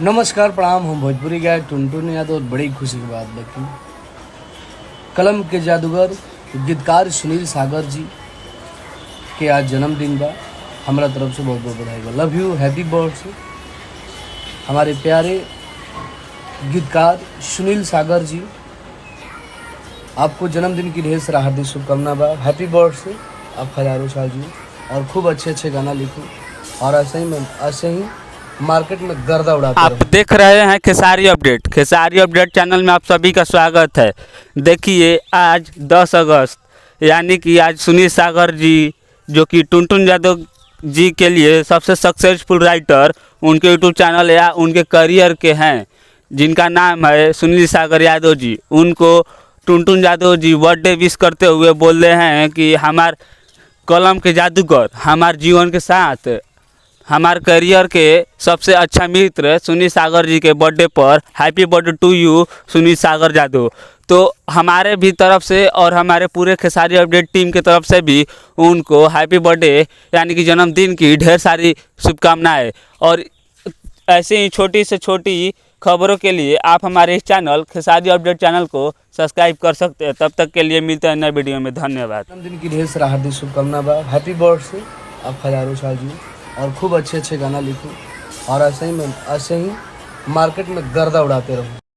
नमस्कार प्रणाम। हम भोजपुरी गाय टुनटुन यादव। बड़ी खुशी की बात बाकी कलम के जादूगर गीतकार सुनील सागर जी के आज जन्मदिन बा। हमारा तरफ से बहुत बहुत बधाई बा। लव यू, हैप्पी बर्थडे हमारे प्यारे गीतकार सुनील सागर जी। आपको जन्मदिन की ढेर सारा हार्दिक शुभकामना बा। हैप्पी बर्थडे, आप हजारों साल जी और खूब अच्छे अच्छे गाना लिखो और ऐसे ही मार्केट में गर्दा उड़ाते आप रहो। देख रहे हैं खेसारी अपडेट चैनल में आप सभी का स्वागत है। देखिए आज 10 अगस्त यानी कि आज सुनील सागर जी जो कि टुनटुन यादव जी के लिए सबसे सक्सेसफुल राइटर उनके यूट्यूब चैनल या उनके करियर के हैं जिनका नाम है सुनील सागर यादव जी। उनको टुनटुन यादव जी बर्थडे विश करते हुए बोल रहे हैं कि हमार कलम के जादूगर, हमार जीवन के साथ, हमारे करियर के सबसे अच्छा मित्र सुनील सागर जी के बर्थडे पर happy birthday to you Sunil Sagar Yadav. तो हमारे भी तरफ से और हमारे पूरे खेसारी अपडेट टीम की तरफ से भी उनको हैप्पी बर्थडे यानी कि जन्मदिन की ढेर सारी शुभकामनाएं। और ऐसे ही छोटी से छोटी खबरों के लिए आप हमारे इस चैनल खेसारी अपडेट चैनल को सब्सक्राइब कर सकते हैं। तब तक के लिए मिलते हैं नए वीडियो में। धन्यवाद। जन्मदिन की ढेर सारा हार्दिक शुभकामना बा। हैप्पी बर्थडे, आप हजारों साल जी और खूब अच्छे अच्छे गाना लिखो और ऐसे ही मार्केट में गर्दा उड़ाते रहो।